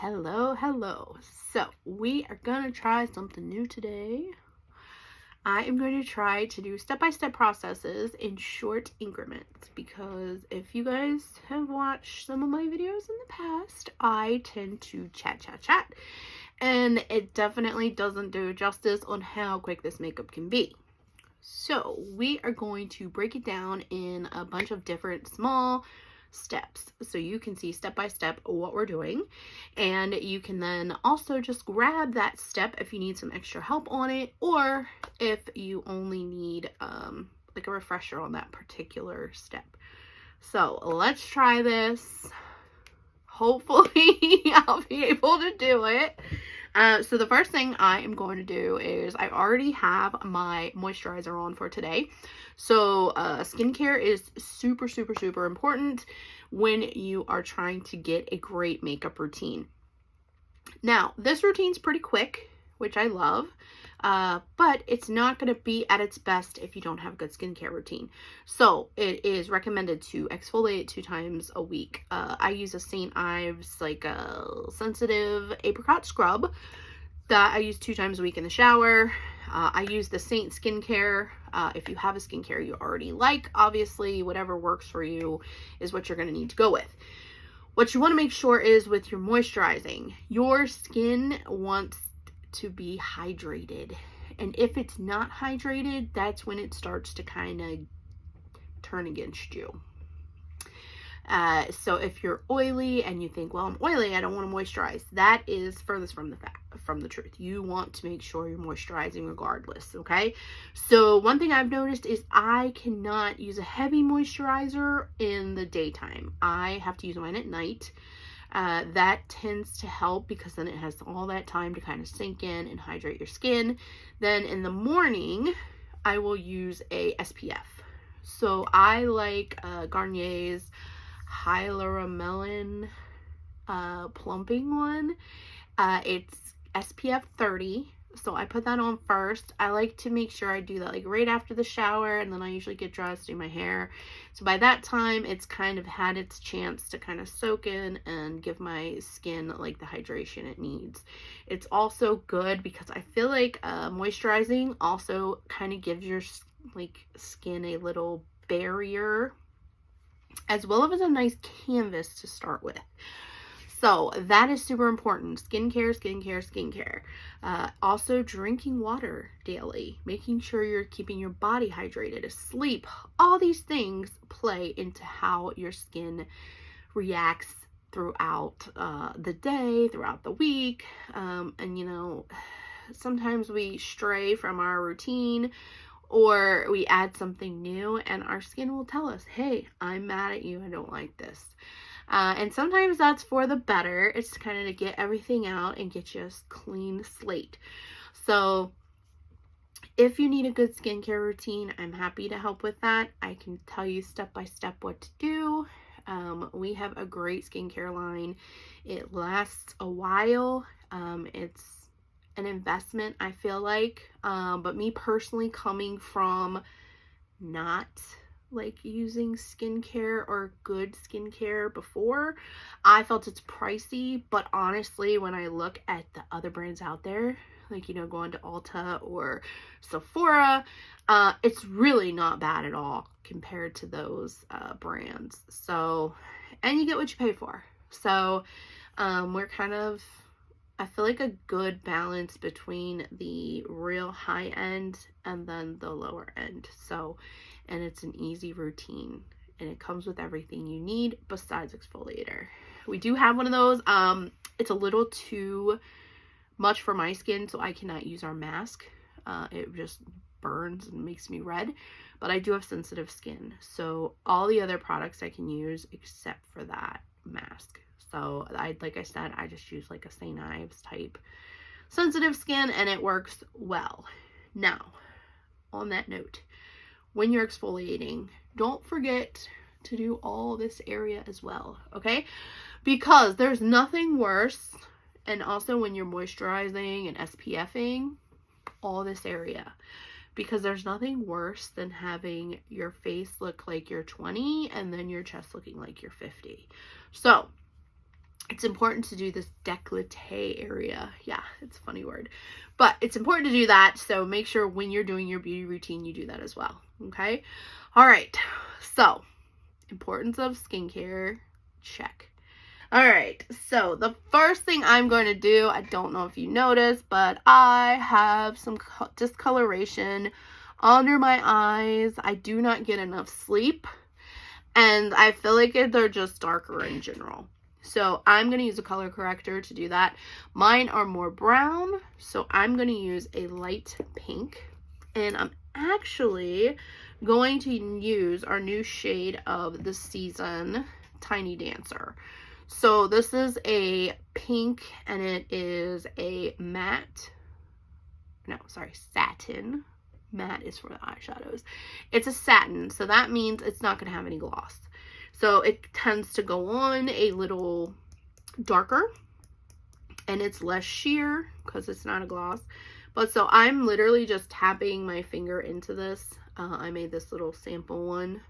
Hello. So we are gonna try something new today. I am going to try to do step-by-step processes in short increments because if you guys have watched some of my videos in the past, I tend to chat, and it definitely doesn't do justice on how quick this makeup can be. So we are going to break it down in a bunch of different small steps so you can see step by step what we're doing, and you can then also just grab that step if you need some extra help on it, or if you only need like a refresher on that particular step. So let's try this. Hopefully I'll be able to do it. So the first thing I am going to do is I already have my moisturizer on for today. So skincare is super important when you are trying to get a great makeup routine. Now, this routine's pretty quick, which I love, but it's not going to be at its best if you don't have a good skincare routine. So it is recommended to exfoliate 2 times a week. I use a St. Ives like a sensitive apricot scrub that I use 2 times a week in the shower. I use the Seint skincare. If you have a skincare you already like, obviously whatever works for you is what you're going to need to go with. What you want to make sure is with your moisturizing, your skin wants to be hydrated. And if it's not hydrated, that's when it starts to kind of turn against you. So if you're oily and you think, well, I'm oily, I don't want to moisturize, that is furthest from the truth. You want to make sure you're moisturizing regardless, okay? So one thing I've noticed is I cannot use a heavy moisturizer in the daytime. I have to use mine at night. That tends to help because then it has all that time to kind of sink in and hydrate your skin. Then in the morning, I will use a SPF. So I like Garnier's Hyaluronic plumping one. It's SPF 30. So I put that on first. I like to make sure I do that like right after the shower, and then I usually get dressed, do my hair. So by that time, it's kind of had its chance to kind of soak in and give my skin like the hydration it needs. It's also good because I feel like moisturizing also kind of gives your like skin a little barrier, as well as a nice canvas to start with. So that is super important. Skincare. Also drinking water daily, making sure you're keeping your body hydrated, sleep. All these things play into how your skin reacts throughout the day, throughout the week. And you know, sometimes we stray from our routine, or we add something new and our skin will tell us, hey, I'm mad at you, I don't like this. And sometimes that's for the better. It's kind of to get everything out and get you a clean slate. So if you need a good skincare routine, I'm happy to help with that. I can tell you step by step what to do. We have a great skincare line. It lasts a while. It's an investment, I feel like, but me personally, coming from not like using skincare or good skincare before, I felt it's pricey. But honestly, when I look at the other brands out there, like, you know, going to Ulta or Sephora, it's really not bad at all compared to those brands. So, and you get what you pay for. So we're kind of, I feel like, a good balance between the real high end and then the lower end. So, and it's an easy routine and it comes with everything you need besides exfoliator. We do have one of those. It's a little too much for my skin, so I cannot use our mask. It just burns and makes me red, but I do have sensitive skin, so all the other products I can use except for that mask. So like I said, I just use like a St. Ives type sensitive skin and it works well. Now, on that note, when you're exfoliating, don't forget to do all this area as well, okay? Because there's nothing worse, and also when you're moisturizing and SPFing, all this area, because there's nothing worse than having your face look like you're 20 and then your chest looking like you're 50. So it's important to do this décolleté area. Yeah, it's a funny word. But it's important to do that, so make sure when you're doing your beauty routine, you do that as well, okay? All right, so importance of skincare, check. All right, so the first thing I'm going to do, I don't know if you noticed, but I have some discoloration under my eyes. I do not get enough sleep, and I feel like they're just darker in general. So I'm going to use a color corrector to do that. Mine are more brown, so I'm going to use a light pink. And I'm actually going to use our new shade of the season, Tiny Dancer. So this is a pink, and it is a satin. Matte is for the eyeshadows. It's a satin, so that means it's not going to have any gloss. So it tends to go on a little darker, and it's less sheer because it's not a gloss. But so I'm literally just tapping my finger into this. I made this little sample one,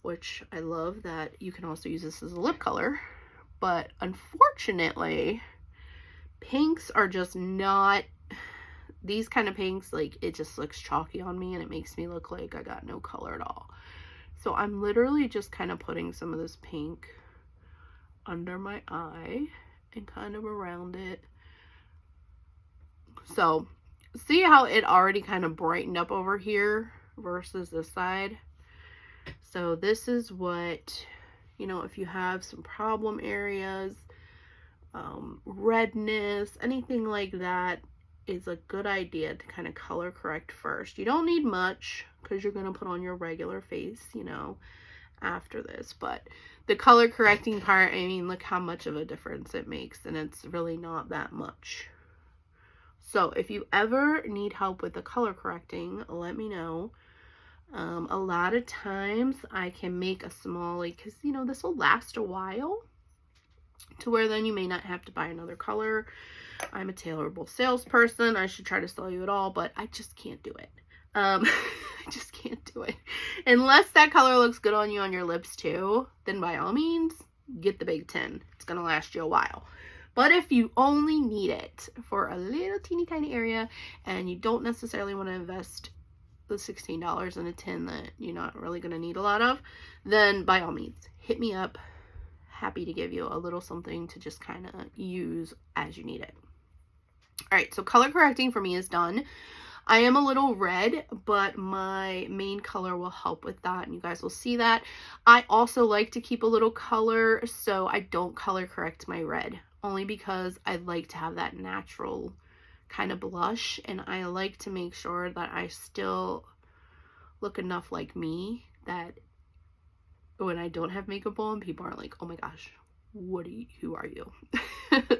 which I love that you can also use this as a lip color. But unfortunately, pinks are just not, these kind of pinks, like, it just looks chalky on me and it makes me look like I got no color at all. So I'm literally just kind of putting some of this pink under my eye and kind of around it. So see how it already kind of brightened up over here versus this side? So this is what, you know, if you have some problem areas, redness, anything like that, is a good idea to kind of color correct first. You don't need much because you're going to put on your regular face, you know, after this. But the color correcting part, I mean, look how much of a difference it makes, and it's really not that much. So if you ever need help with the color correcting, let me know. A lot of times I can make a small, like, because, you know, this will last a while to where then you may not have to buy another color. I'm a tailorable salesperson. I should try to sell you it all, but I just can't do it. I just can't do it. Unless that color looks good on you on your lips too, then by all means, get the big 10. It's going to last you a while. But if you only need it for a little teeny tiny area and you don't necessarily want to invest the $16 in a tin that you're not really going to need a lot of, then by all means, hit me up. Happy to give you a little something to just kind of use as you need it. All right, so color correcting for me is done. I am a little red, but my main color will help with that, and you guys will see that. I also like to keep a little color, so I don't color correct my red, only because I like to have that natural kind of blush, and I like to make sure that I still look enough like me that when I don't have makeup on, people aren't like, oh my gosh, who are you?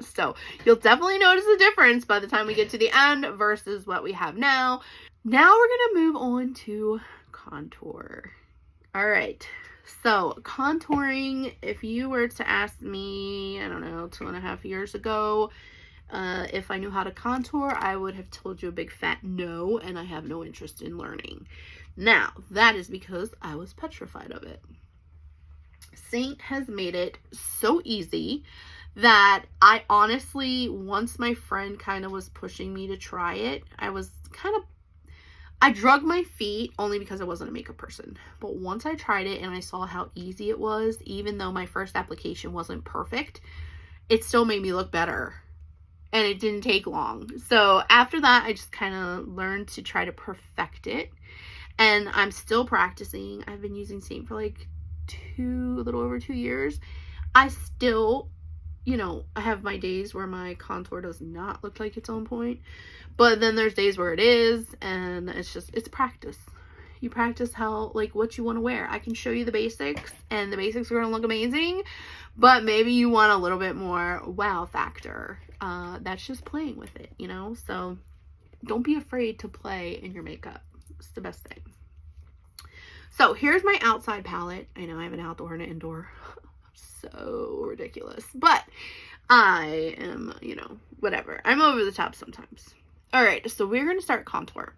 So you'll definitely notice a difference by the time we get to the end versus what we have now. Now we're gonna move on to contour. All right, so contouring, if you were to ask me, I don't know, 2.5 years ago, if I knew how to contour, I would have told you a big fat no, and I have no interest in learning. Now, that is because I was petrified of it. Seint has made it so easy that I honestly, once my friend kind of was pushing me to try it, I drug my feet only because I wasn't a makeup person. But once I tried it and I saw how easy it was, even though my first application wasn't perfect, it still made me look better. And it didn't take long. So after that, I just kind of learned to try to perfect it. And I'm still practicing. I've been using Seint for like a little over 2 years. I still, you know, I have my days where my contour does not look like it's on point, but then there's days where it is, and it's practice. You practice what you want to wear. I can show you the basics, and the basics are going to look amazing, but maybe you want a little bit more wow factor. That's just playing with it, you know? So don't be afraid to play in your makeup. It's the best thing. So here's my outside palette. I know I have an outdoor and an indoor. So ridiculous. But I am, you know, whatever. I'm over the top sometimes. All right, so we're going to start contour.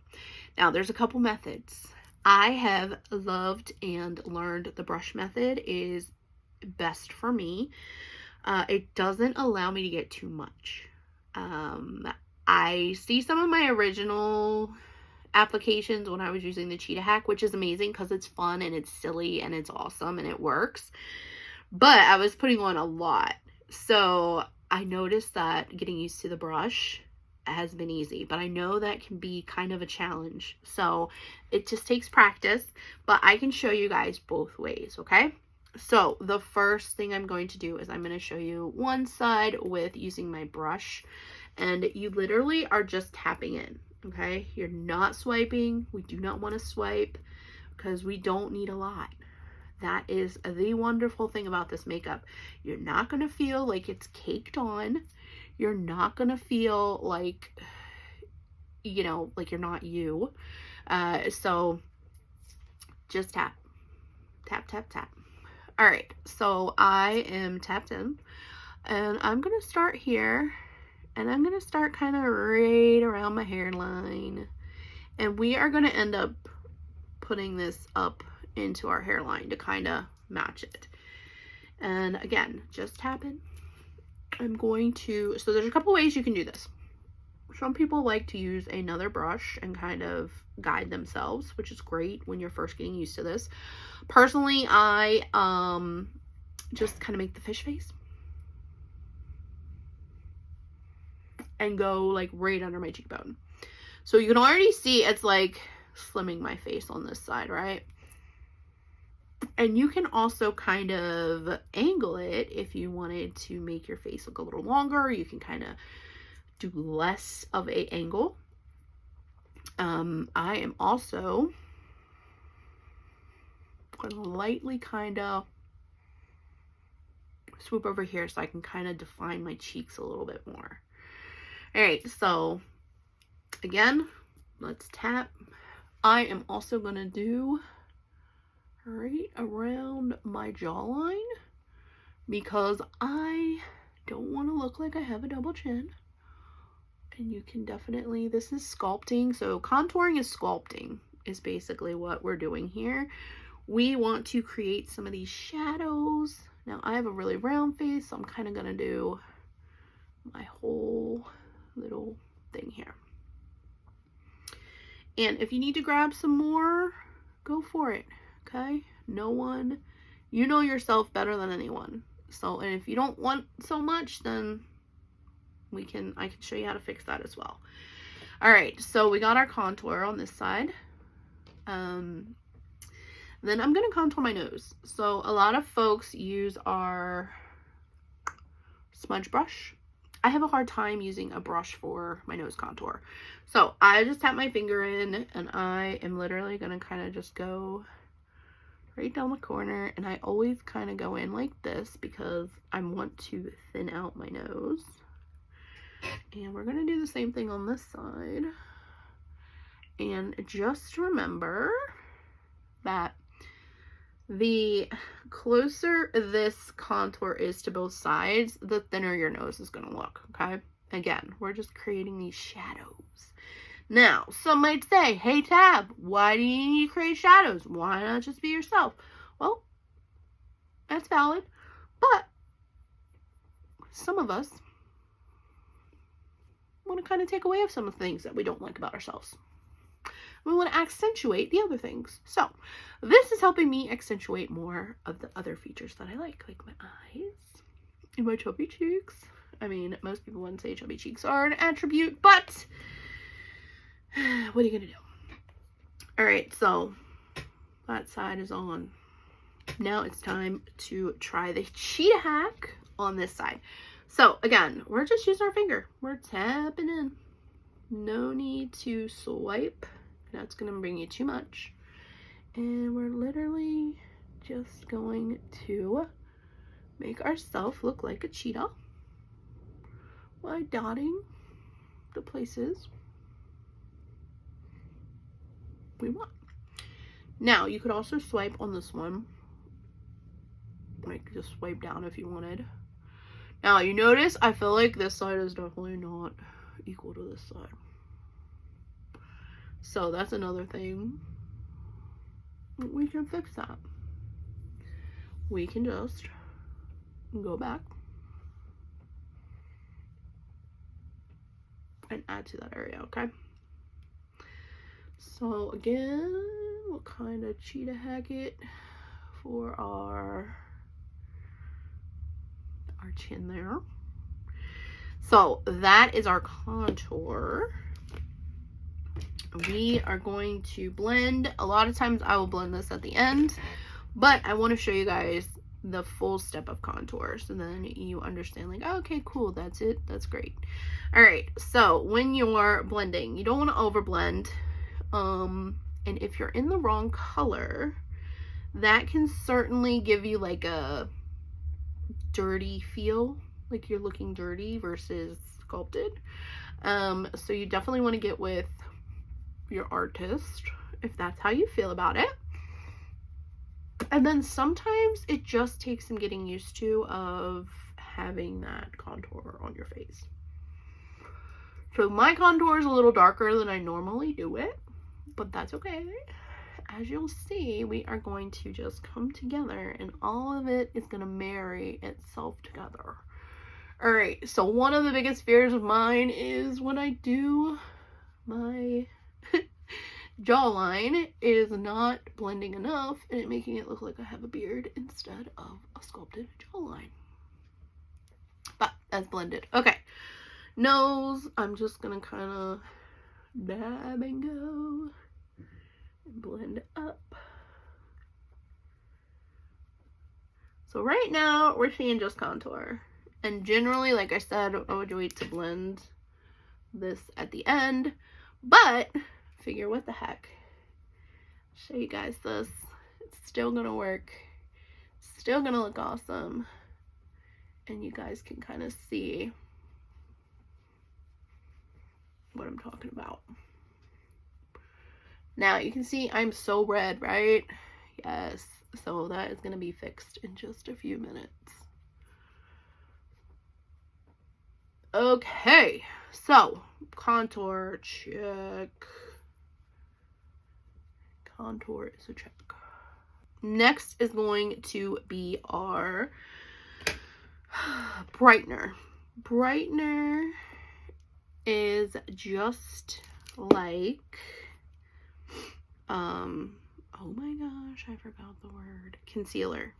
Now, there's a couple methods. I have loved and learned the brush method is best for me. It doesn't allow me to get too much. I see some of my original applications when I was using the cheetah hack, which is amazing because it's fun and it's silly and it's awesome and it works. But I was putting on a lot. So I noticed that getting used to the brush has been easy, but I know that can be kind of a challenge. So it just takes practice, but I can show you guys both ways, okay? So the first thing I'm going to do is I'm going to show you one side with using my brush, and you literally are just tapping in, okay? You're not swiping. We do not want to swipe because we don't need a lot. That is the wonderful thing about this makeup. You're not going to feel like it's caked on. You're not going to feel like, you know, like you're not you. So just tap, tap, tap, tap. All right, so I am tapped in, and I'm going to start here, and I'm going to start kind of right around my hairline, and we are going to end up putting this up into our hairline to kind of match it. And again, just tap in. I'm going to, so there's a couple ways you can do this. Some people like to use another brush and kind of guide themselves, which is great when you're first getting used to this. Personally, I just kind of make the fish face and go like right under my cheekbone. So you can already see it's like slimming my face on this side, right? And you can also kind of angle it if you wanted to make your face look a little longer. You can kind of do less of a angle. I am also going to lightly kind of swoop over here so I can kind of define my cheeks a little bit more. All right, so again, let's tap. I am also going to do right around my jawline because I don't want to look like I have a double chin. And you can definitely, this is sculpting. So contouring is sculpting is basically what we're doing here. We want to create some of these shadows. Now I have a really round face, so I'm kind of going to do my whole little thing here. And if you need to grab some more, go for it. Okay? No one, you know yourself better than anyone. So, and if you don't want so much, then I can show you how to fix that as well. All right, so we got our contour on this side. Then I'm going to contour my nose. So a lot of folks use our smudge brush. I have a hard time using a brush for my nose contour. So I just tap my finger in, and I am literally going to kind of just go right down the corner. And I always kind of go in like this because I want to thin out my nose. And we're going to do the same thing on this side. And just remember that the closer this contour is to both sides, the thinner your nose is going to look, okay? Again, we're just creating these shadows. Now, some might say, hey, Tab, why do you need to create shadows? Why not just be yourself? Well, that's valid, but some of us want to kind of take away some of the things that we don't like about ourselves. We want to accentuate the other things. So this is helping me accentuate more of the other features that I like my eyes and my chubby cheeks. I mean, most people wouldn't say chubby cheeks are an attribute, but what are you gonna do? All right, so that side is on. Now it's time to try the cheetah hack on this side. So again, we're just using our finger. We're tapping in. No need to swipe. That's going to bring you too much. And we're literally just going to make ourselves look like a cheetah by dotting the places we want. Now, you could also swipe on this one. Like, just swipe down if you wanted. Now, you notice, I feel like this side is definitely not equal to this side. So that's another thing. We can fix that. We can just go back and add to that area, okay? So again, we'll kind of cheetah hack it for our chin there. So that is our contour. We are going to blend. A lot of times I will blend this at the end, but I want to show you guys the full step of contour, so then you understand, like, oh, okay, cool, that's it, that's great. All right, so when you're blending, you don't want to over blend, and if you're in the wrong color, that can certainly give you like a dirty feel, like you're looking dirty versus sculpted. So you definitely want to get with your artist if that's how you feel about it. And then sometimes it just takes some getting used to of having that contour on your face. So my contour is a little darker than I normally do it, but that's okay. As you'll see, we are going to just come together and all of it is going to marry itself together. All right, so one of the biggest fears of mine is when I do my jawline is not blending enough and it making it look like I have a beard instead of a sculpted jawline. But that's blended. Okay, nose, I'm just gonna kind of dab and go and blend up. So right now we're seeing just contour, and generally, like I said, I would wait to blend this at the end, but figure what the heck, show you guys this, it's still gonna work, still gonna look awesome, and you guys can kind of see what I'm talking about. Now you can see I'm so red, right? Yes, so that is gonna be fixed in just a few minutes. Okay, so contour check. Contour is a check. Next is going to be our brightener. Brightener is just like, oh my gosh, I forgot the word. Concealer.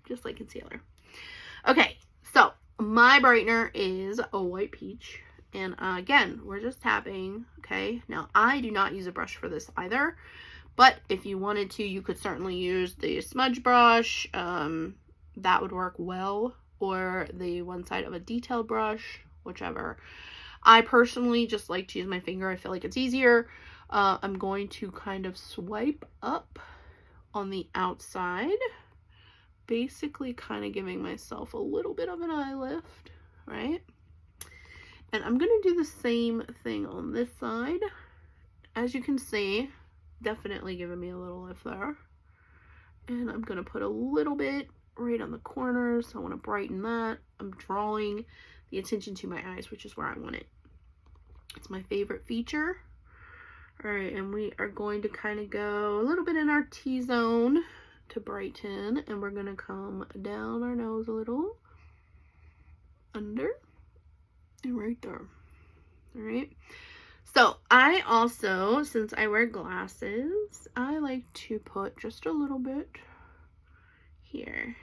Just like concealer. Okay, so my brightener is a white peach. And again, we're just tapping, okay? Now, I do not use a brush for this either. But if you wanted to, you could certainly use the smudge brush. That would work well. Or the one side of a detail brush, whichever. I personally just like to use my finger. I feel like it's easier. I'm going to kind of swipe up on the outside. Basically kind of giving myself a little bit of an eye lift, right? And I'm going to do the same thing on this side. As you can see, definitely giving me a little lift there. And I'm going to put a little bit right on the corners. I want to brighten that. I'm drawing the attention to my eyes, which is where I want it. It's my favorite feature. All right, and we are going to kind of go a little bit in our T-zone to brighten. And we're going to come down our nose a little. Under. And right there. All right. So I also, since I wear glasses, I like to put just a little bit here.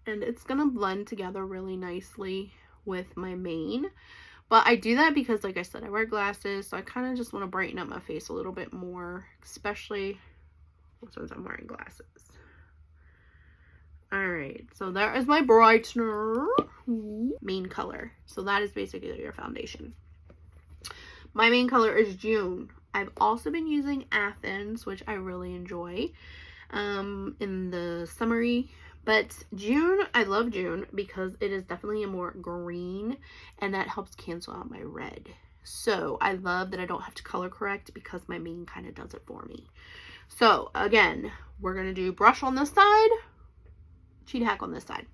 And it's going to blend together really nicely with my mane. But I do that because, like I said, I wear glasses. So I kind of just want to brighten up my face a little bit more, especially since I'm wearing glasses. Alright, so there is my brightener. Main color. So that is basically your foundation. My main color is June. I've also been using Athens, which I really enjoy in the summery. But June, I love June because it is definitely a more green, and that helps cancel out my red. So I love that I don't have to color correct because my main kind of does it for me. So again, we're going to do brush on this side, cheat hack on this side.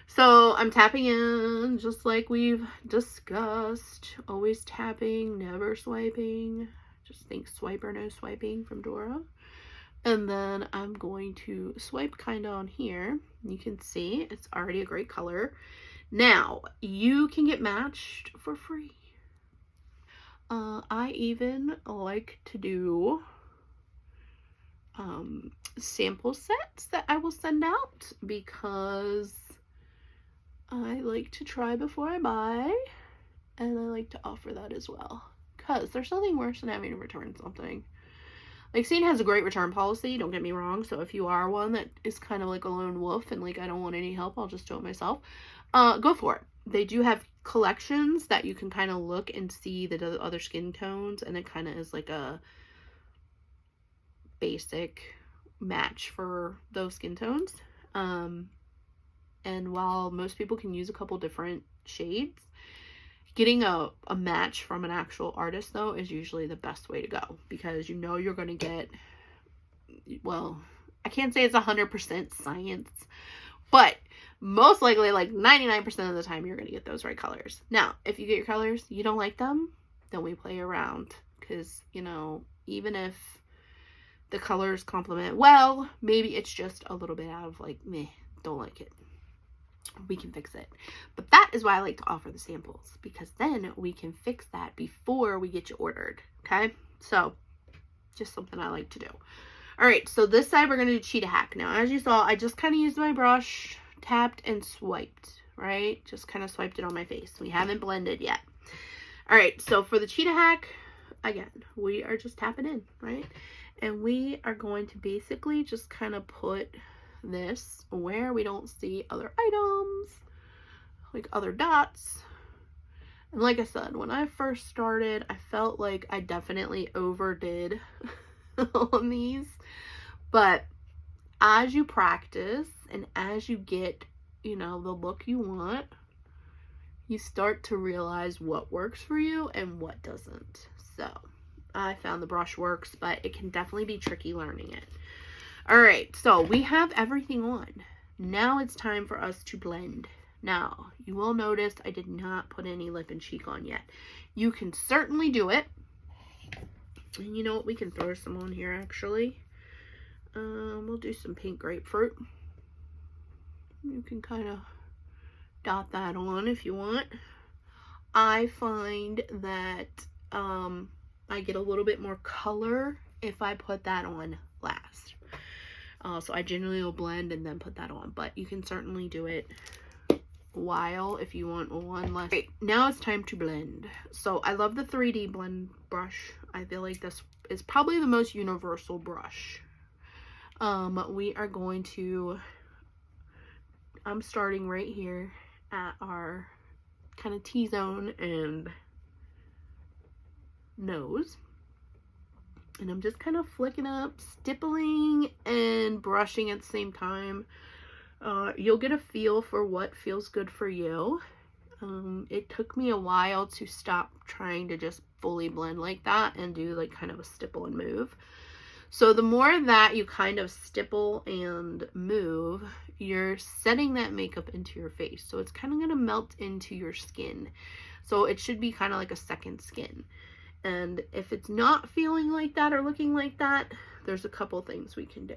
So I'm tapping in just like we've discussed. Always tapping, never swiping. Just think swipe or no swiping from Dora. And then I'm going to swipe kind of on here. You can see it's already a great color. Now, you can get matched for free. I even like to do sample sets that I will send out because I like to try before I buy, and I like to offer that as well because there's nothing worse than having to return something. Like, Seint has a great return policy, don't get me wrong, so if you are one that is kind of like a lone wolf and like, I don't want any help, I'll just do it myself, go for it. They do have collections that you can kind of look and see the other skin tones, and it kind of is like a basic match for those skin tones. And while most people can use a couple different shades, getting a match from an actual artist, though, is usually the best way to go, because you know you're going to get, well, I can't say it's 100% science, but most likely like 99% of the time you're going to get those right colors. Now, if you get your colors, you don't like them, then we play around, because, you know, even if the colors complement well, maybe it's just a little bit out of like, meh, don't like it. We can fix it. But that is why I like to offer the samples, because then we can fix that before we get you ordered. Okay, so just something I like to do. All right, so this side we're going to do cheetah hack. Now, as you saw, I just kind of used my brush, tapped and swiped, right? Just kind of swiped it on my face. We haven't blended yet. All right, so for the cheetah hack, again, we are just tapping in, right? And we are going to basically just kind of put this where we don't see other items, like other dots. And like I said, when I first started, I felt like I definitely overdid on these, but as you practice and as you get, you know, the look you want, you start to realize what works for you and what doesn't. So I found the brush works, but it can definitely be tricky learning it. All right, so we have everything on. Now it's time for us to blend. Now, you will notice I did not put any lip and cheek on yet. You can certainly do it. And you know what? We can throw some on here, actually. We'll do some pink grapefruit. You can kind of dot that on if you want. I find that I get a little bit more color if I put that on last. So I generally will blend and then put that on, but you can certainly do it while if you want one less. Right, now it's time to blend. So I love the 3D blend brush. I feel like this is probably the most universal brush. We are going to, I'm starting right here at our kind of T-zone and nose. And I'm just kind of flicking up, stippling, and brushing at the same time. You'll get a feel for what feels good for you. It took me a while to stop trying to just fully blend like that and do like kind of a stipple and move. So the more that you kind of stipple and move, you're setting that makeup into your face. So it's kind of going to melt into your skin. So it should be kind of like a second skin. And if it's not feeling like that or looking like that, there's a couple things we can do.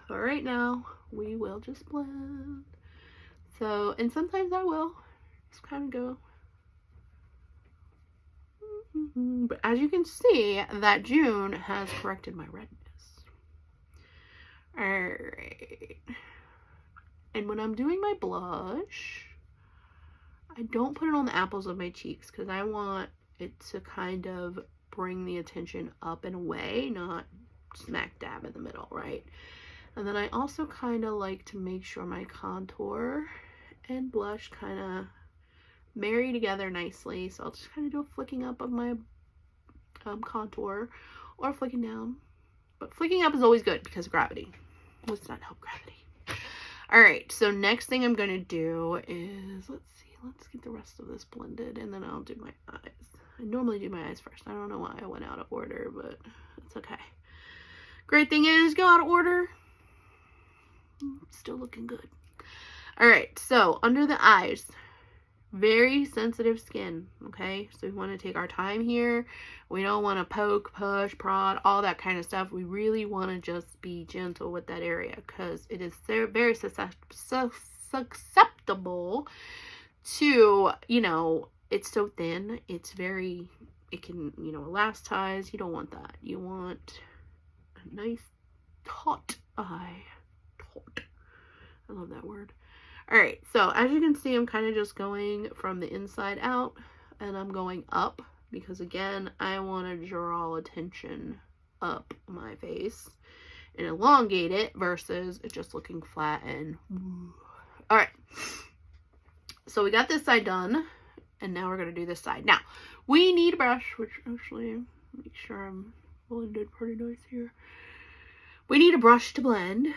But right now, we will just blend. So, and sometimes I will just kind of go. But as you can see, that June has corrected my redness. Alright. And when I'm doing my blush, I don't put it on the apples of my cheeks because I want it to kind of bring the attention up and away, not smack dab in the middle, right? And then I also kind of like to make sure my contour and blush kind of marry together nicely. So I'll just kind of do a flicking up of my contour or flicking down. But flicking up is always good because of gravity. Let's not help gravity. All right, so next thing I'm going to do is, let's get the rest of this blended, and then I'll do my eyes. I normally do my eyes first. I don't know why I went out of order, but it's okay. Great thing is, go out of order. Still looking good. All right, so under the eyes, very sensitive skin, okay? So we want to take our time here. We don't want to poke, push, prod, all that kind of stuff. We really want to just be gentle with that area because it is very susceptible Two, you know, it's so thin. It's very, it can, you know, elasticize. You don't want that. You want a nice taut eye. Taut. I love that word. All right, so as you can see, I'm kind of just going from the inside out, and I'm going up because, again, I want to draw attention up my face and elongate it versus it just looking flat and all right. So we got this side done, and now we're going to do this side. Now, we need a brush, which actually, make sure I'm blended pretty nice here. We need a brush to blend.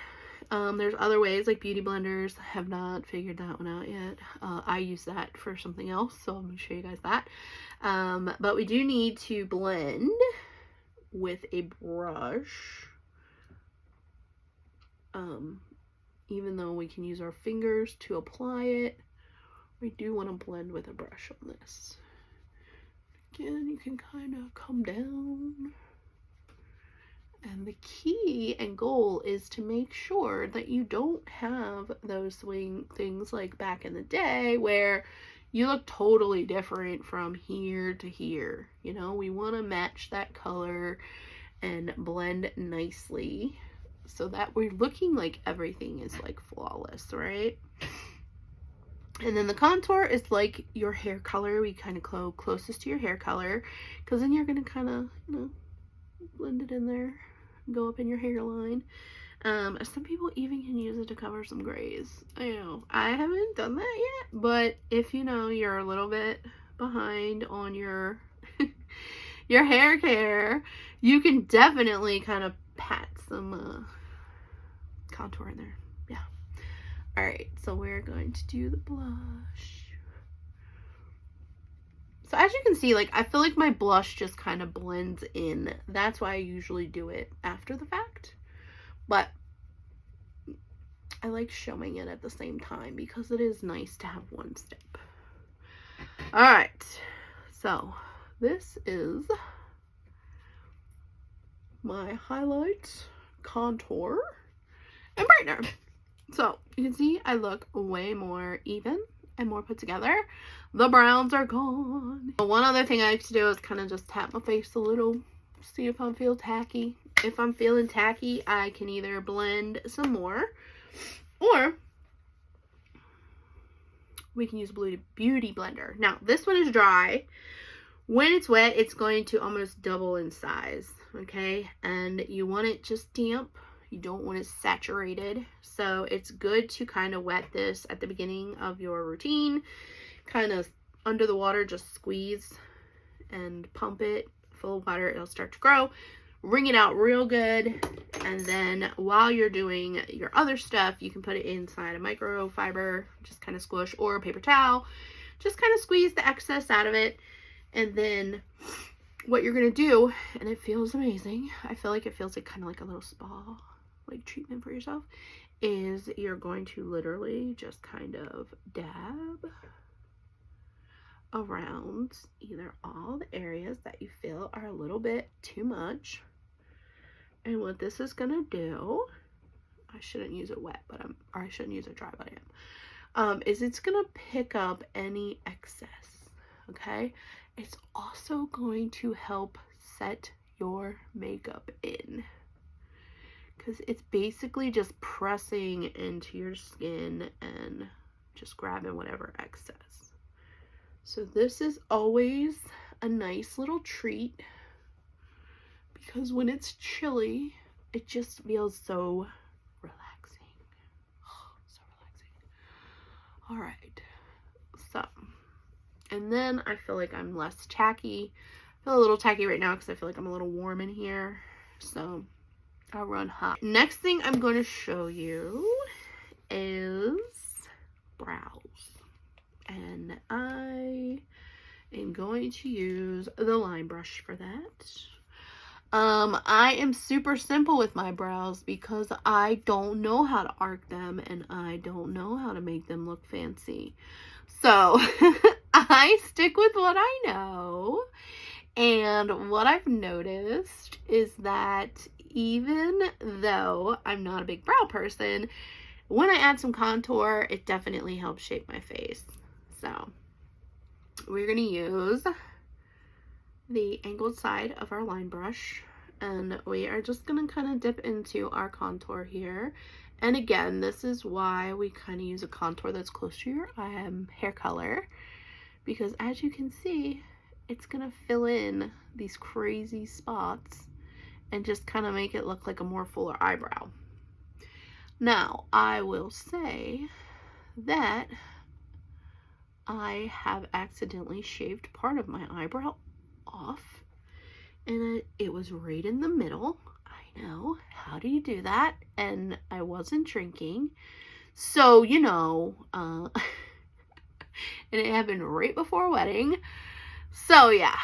There's other ways, like beauty blenders. I have not figured that one out yet. I use that for something else, so I'm going to show you guys that. But we do need to blend with a brush. Even though we can use our fingers to apply it, we do want to blend with a brush on this. Again, you can kind of come down. And the key and goal is to make sure that you don't have those things like back in the day where you look totally different from here to here. You know, we want to match that color and blend nicely so that we're looking like everything is like flawless, right? And then the contour is like your hair color. We kind of go closest to your hair color because then you're going to kind of, you know, blend it in there, go up in your hairline. Some people even can use it to cover some grays. I know I haven't done that yet, but if you know you're a little bit behind on your your hair care, you can definitely kind of pat some contour in there. Yeah. All right, so we're going to do the blush. So as you can see, like, I feel like my blush just kind of blends in. That's why I usually do it after the fact. But I like showing it at the same time because it is nice to have one step. All right. So this is my highlight, contour, and brightener. So you can see I look way more even and more put together. The browns are gone. One other thing I like to do is kind of just tap my face a little, see if I feel tacky. If I'm feeling tacky, I can either blend some more, or we can use Beauty Blender. Now, this one is dry. When it's wet, it's going to almost double in size, okay? And you want it just damp. You don't want it saturated. So it's good to kind of wet this at the beginning of your routine. Kind of under the water, just squeeze and pump it full of water. It'll start to grow. Wring it out real good. And then while you're doing your other stuff, you can put it inside a microfiber, just kind of squish, or a paper towel. Just kind of squeeze the excess out of it. And then what you're going to do, and it feels amazing. I feel like it feels like kind of like a little spa like treatment for yourself, is you're going to literally just kind of dab around either all the areas that you feel are a little bit too much. And what this is gonna do, I shouldn't use it wet, but or I shouldn't use it dry, but I am, is it's gonna pick up any excess, okay? It's also going to help set your makeup in, because it's basically just pressing into your skin and just grabbing whatever excess. So this is always a nice little treat because when it's chilly, it just feels so relaxing. Oh, so relaxing. All right. So, and then I feel like I'm less tacky. I feel a little tacky right now because I feel like I'm a little warm in here. So I'll run hot. Next thing I'm going to show you is brows. And I am going to use the line brush for that. I am super simple with my brows because I don't know how to arc them and I don't know how to make them look fancy. So I stick with what I know. And what I've noticed is that even though I'm not a big brow person, when I add some contour, it definitely helps shape my face. So we're going to use the angled side of our line brush, and we are just going to kind of dip into our contour here. And again, this is why we kind of use a contour that's close to your hair color, because as you can see, it's going to fill in these crazy spots and just kind of make it look like a more fuller eyebrow. Now, I will say that I have accidentally shaved part of my eyebrow off, and it was right in the middle. I know, how do you do that? And I wasn't drinking, so you know, and it happened right before a wedding. So yeah,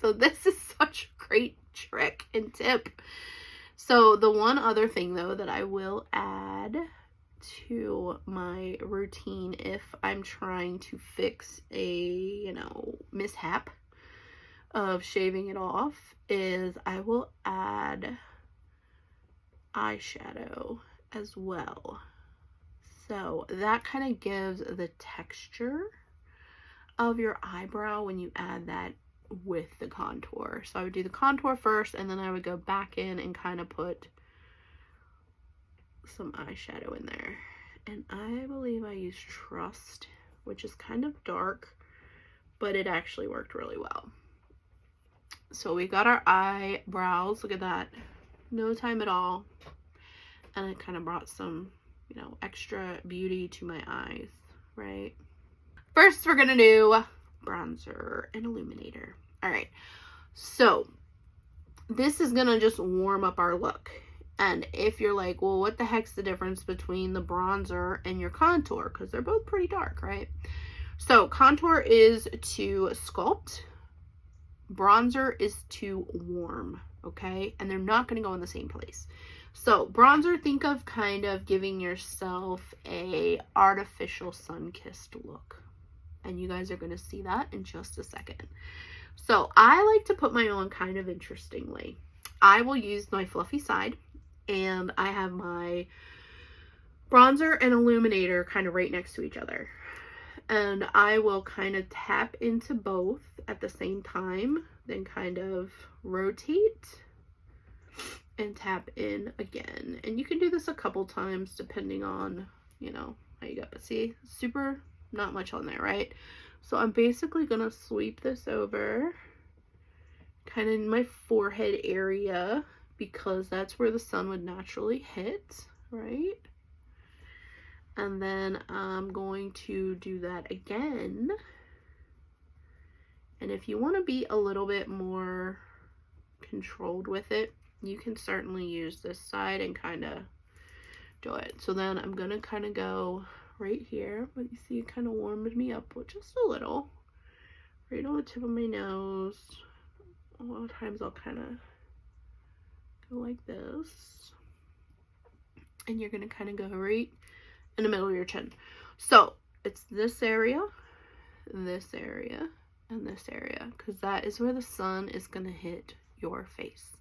so this is such a great trick and tip. So the one other thing though that I will add to my routine if I'm trying to fix a, you know, mishap of shaving it off is I will add eyeshadow as well. So that kind of gives the texture of your eyebrow when you add that with the contour. So I would do the contour first, and then I would go back in and kind of put some eyeshadow in there. And I believe I used Trust, which is kind of dark, but it actually worked really well. So we got our eyebrows. Look at that. No time at all. And it kind of brought some, you know, extra beauty to my eyes, right? First, we're gonna do bronzer and illuminator. All right, so this is gonna just warm up our look. And if you're like, well, what the heck's the difference between the bronzer and your contour? Because they're both pretty dark, right? So contour is to sculpt, bronzer is to warm, okay? And they're not gonna go in the same place. So bronzer, think of kind of giving yourself a artificial sun-kissed look. And you guys are going to see that in just a second. So I like to put mine on kind of interestingly. I will use my fluffy side, and I have my bronzer and illuminator kind of right next to each other. And I will kind of tap into both at the same time, then kind of rotate and tap in again. And you can do this a couple times depending on, you know, how you go. But see, super not much on there, right? So I'm basically gonna sweep this over kind of in my forehead area, because that's where the sun would naturally hit, right? And then I'm going to do that again. And if you want to be a little bit more controlled with it, you can certainly use this side and kind of do it. So then I'm gonna kind of go right here, but you see it kind of warmed me up with just a little, right on the tip of my nose. A lot of times I'll kind of go like this, and you're gonna kind of go right in the middle of your chin. So it's this area, and this area, because that is where the sun is gonna hit your face,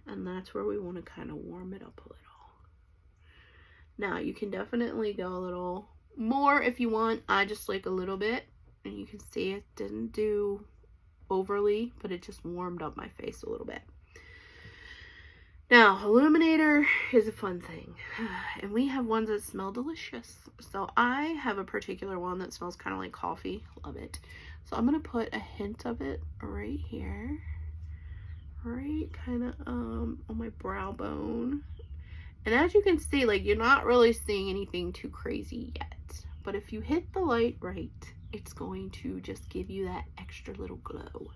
and that's where we want to kind of warm it up a little. Now, you can definitely go a little more if you want. I just like a little bit, and you can see it didn't do overly, but it just warmed up my face a little bit. Now, illuminator is a fun thing, and we have ones that smell delicious. So I have a particular one that smells kind of like coffee. Love it. So I'm going to put a hint of it right here, right kind of on my brow bone. And as you can see, like, you're not really seeing anything too crazy yet. But if you hit the light right, it's going to just give you that extra little glow.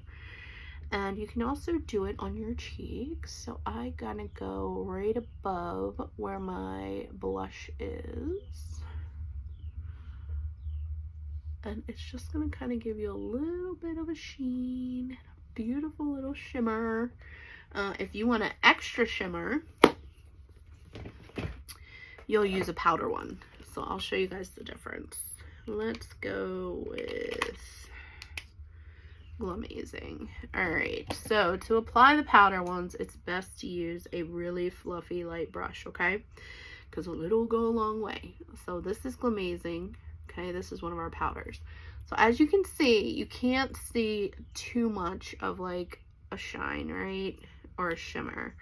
And you can also do it on your cheeks. So I gotta go right above where my blush is. And it's just gonna kind of give you a little bit of a sheen, a beautiful little shimmer. If you want an extra shimmer, you'll use a powder one. So I'll show you guys the difference. Let's go with Glamazing. Alright, so to apply the powder ones, it's best to use a really fluffy light brush, okay? Because it'll go a long way. So this is Glamazing, Okay, this is one of our powders. So as you can see, you can't see too much of like a shine, right? Or a shimmer.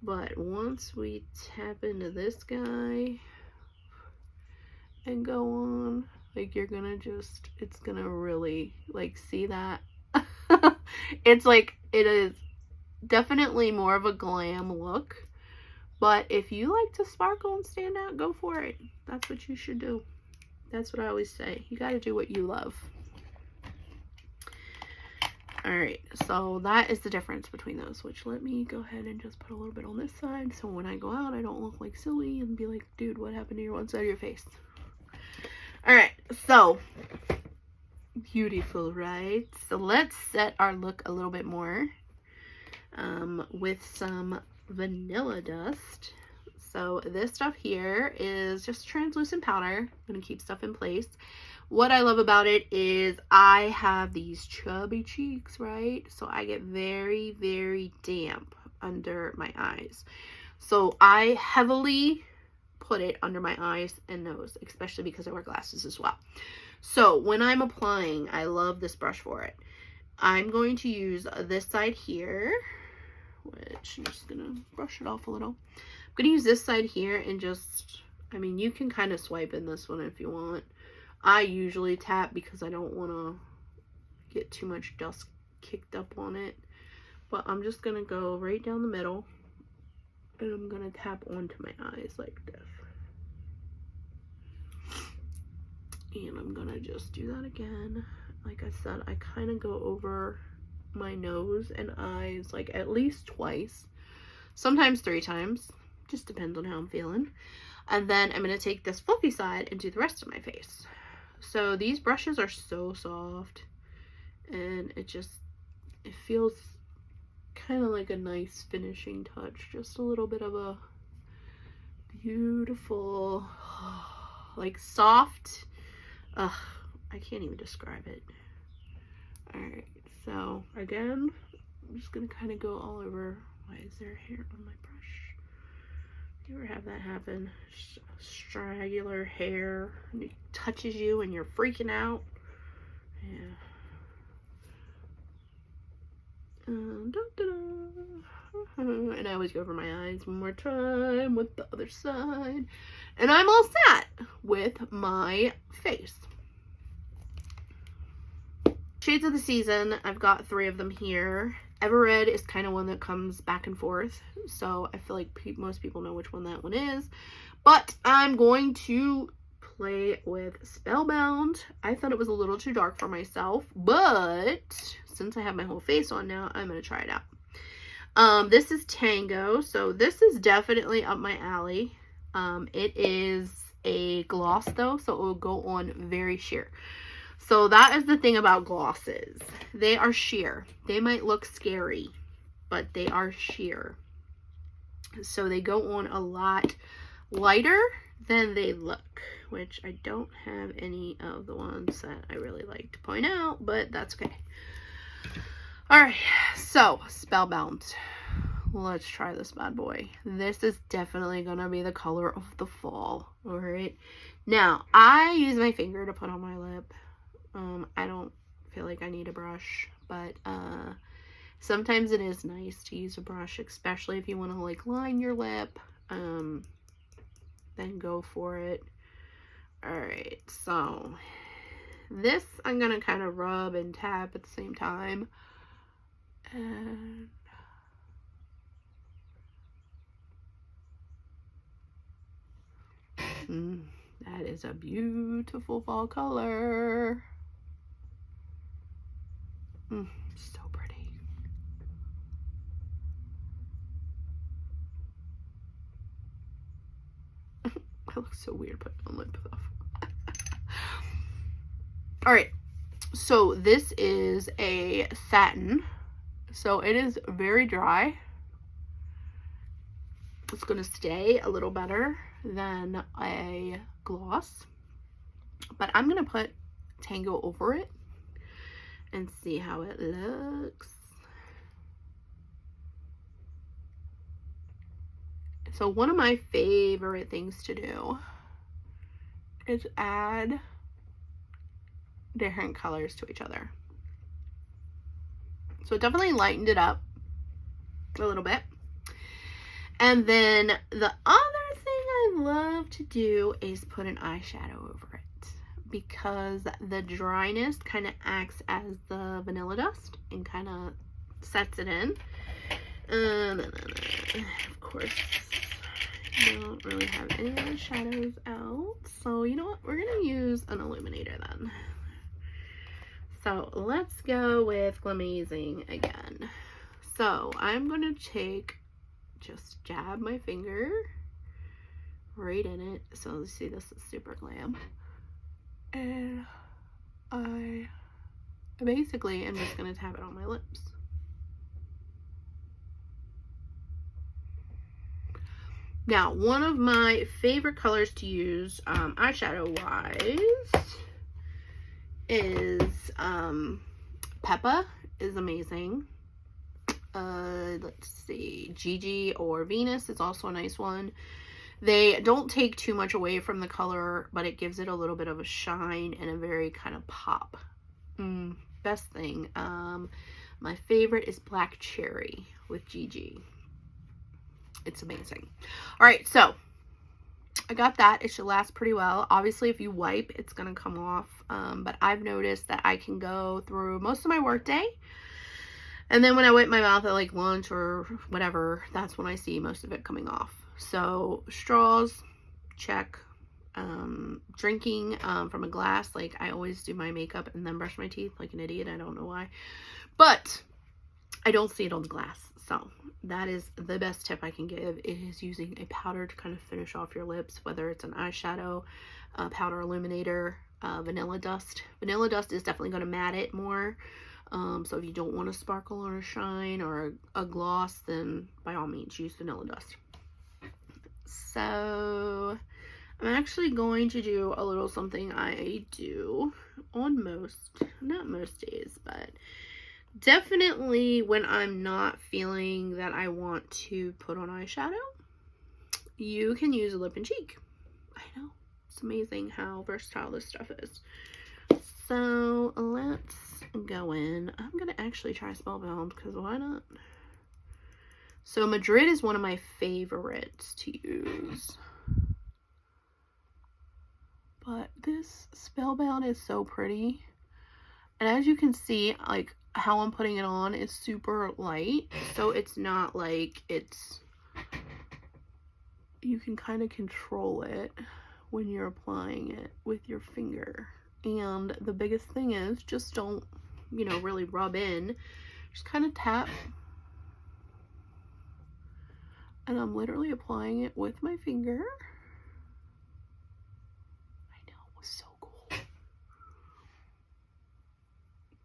But once we tap into this guy and go on, like you're gonna just, it's gonna really like see that. It's like, it is definitely more of a glam look. But if you like to sparkle and stand out, go for it. That's what you should do. That's what I always say. You got to do what you love. Alright, so that is the difference between those, which let me go ahead and just put a little bit on this side so when I go out I don't look like silly and be like, dude, what happened to your one side of your face? Alright, so beautiful, right? So let's set our look a little bit more with some vanilla dust. So this stuff here is just translucent powder. I'm going to keep stuff in place. What I love about it is I have these chubby cheeks, right? So I get very, very damp under my eyes. So I heavily put it under my eyes and nose, especially because I wear glasses as well. So when I'm applying, I love this brush for it. I'm going to use this side here, which I'm just going to brush it off a little. I'm going to use this side here and just, I mean, you can kind of swipe in this one if you want. I usually tap because I don't want to get too much dust kicked up on it. But I'm just going to go right down the middle. And I'm going to tap onto my eyes like this. And I'm going to just do that again. Like I said, I kind of go over my nose and eyes like at least twice. Sometimes 3 times. Just depends on how I'm feeling. And then I'm going to take this fluffy side and do the rest of my face. So these brushes are so soft. And it feels kind of like a nice finishing touch. Just a little bit of a beautiful, like soft. Ugh, I can't even describe it. Alright, so again, I'm just going to kind of go all over. Why is there hair on my brush? You ever have that happen? Straggler hair, and it touches you and you're freaking out? Yeah. And I always go over my eyes one more time with the other side. And I'm all set with my face. Shades of the season, I've got 3 of them here. Ever Red is kind of one that comes back and forth. So I feel like most people know which one that one is. But I'm going to play with Spellbound. I thought it was a little too dark for myself. But since I have my whole face on now, I'm going to try it out. This is Tango. So this is definitely up my alley. It is a gloss though. So it will go on very sheer. So that is the thing about glosses. They are sheer. They might look scary, but they are sheer. So they go on a lot lighter than they look, which I don't have any of the ones that I really like to point out, but that's okay. Alright, so Spellbound. Let's try this bad boy. This is definitely going to be the color of the fall. Alright, now I use my finger to put on my lip. I don't feel like I need a brush, but sometimes it is nice to use a brush, especially if you want to like line your lip. Then go for it. Alright, so this I'm gonna kind of rub and tap at the same time. And that is a beautiful fall color. So pretty. I look so weird putting on lip stuff. Alright, so this is a satin. So it is very dry. It's going to stay a little better than a gloss. But I'm going to put Tango over it and see how it looks. So one of my favorite things to do is add different colors to each other. So it definitely lightened it up a little bit. And then the other thing I love to do is put an eyeshadow over it, because the dryness kind of acts as the vanilla dust and kind of sets it in. And then, of course, I don't really have any other shadows out. So you know what? We're going to use an illuminator then. So let's go with Glamazing again. So I'm going to just jab my finger right in it. So let's see, this is super glam. And I basically am just going to tap it on my lips. Now, one of my favorite colors to use eyeshadow wise is Peppa is amazing. Let's see, Gigi or Venus is also a nice one. They don't take too much away from the color, but it gives it a little bit of a shine and a very kind of pop. Best thing. My favorite is Black Cherry with Gigi. It's amazing. All right, so I got that. It should last pretty well. Obviously, if you wipe, it's going to come off. But I've noticed that I can go through most of my work day. And then when I wipe my mouth at like lunch or whatever, that's when I see most of it coming off. So straws, check. Drinking from a glass, like I always do my makeup and then brush my teeth like an idiot. I don't know why. But I don't see it on the glass. So that is the best tip I can give, is using a powder to kind of finish off your lips, whether it's an eyeshadow, powder illuminator, vanilla dust. Vanilla dust is definitely going to matte it more. So if you don't want a sparkle or a shine or a gloss, then by all means use vanilla dust. So I'm actually going to do a little something I do on not most days, but definitely when I'm not feeling that I want to put on eyeshadow. You can use a lip and cheek. I know, it's amazing how versatile this stuff is. So let's go in. I'm gonna actually try Spellbound, because why not? So Madrid is one of my favorites to use, but this Spellbound is so pretty. And as you can see, like how I'm putting it on is super light, so it's not like you can kind of control it when you're applying it with your finger. And the biggest thing is, just don't, you know, really rub in. Just kind of tap. And I'm literally applying it with my finger. I know, it was so cool.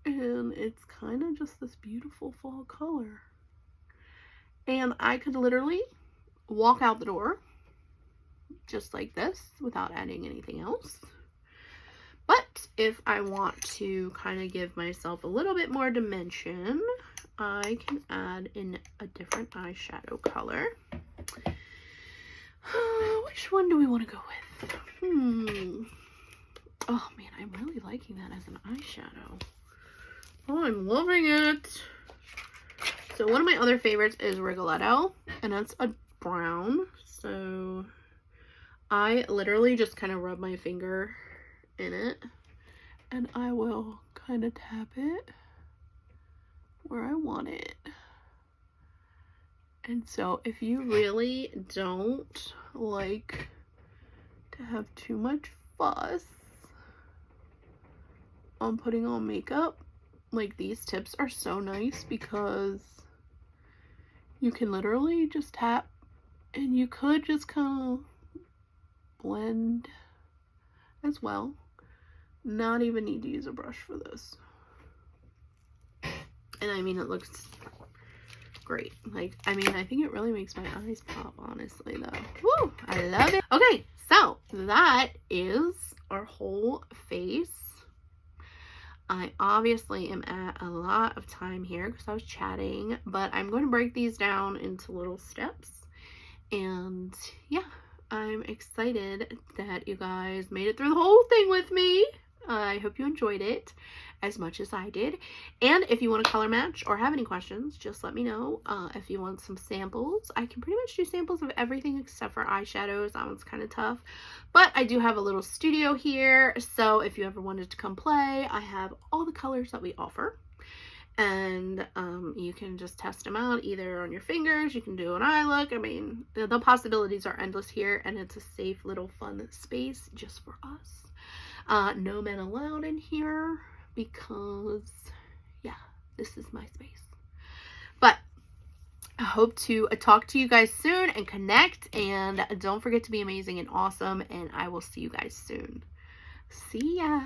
And it's kind of just this beautiful fall color. And I could literally walk out the door just like this without adding anything else. But if I want to kind of give myself a little bit more dimension, I can add in a different eyeshadow color. Which one do we want to go with? Oh man, I'm really liking that as an eyeshadow. Oh, I'm loving it. So one of my other favorites is Rigoletto, and that's a brown. So I literally just kind of rub my finger in it, and I will kind of tap it where I want it. And so if you really don't like to have too much fuss on putting on makeup, like, these tips are so nice, because you can literally just tap, and you could just kind of blend as well. Not even need to use a brush for this. And I mean, it looks great. Like, I mean, I think it really makes my eyes pop, honestly, though. Woo! I love it. Okay, so that is our whole face. I obviously am at a lot of time here because I was chatting, but I'm going to break these down into little steps. And yeah, I'm excited that you guys made it through the whole thing with me. I hope you enjoyed it as much as I did. And if you want to color match or have any questions, just let me know. If you want some samples, I can pretty much do samples of everything except for eyeshadows. That one's kind of tough. But I do have a little studio here, so if you ever wanted to come play, I have all the colors that we offer. And you can just test them out either on your fingers. You can do an eye look. I mean, the possibilities are endless here, and it's a safe little fun space just for us. No men allowed in here because, yeah, this is my space. But I hope to talk to you guys soon and connect, and don't forget to be amazing and awesome, and I will see you guys soon. See ya!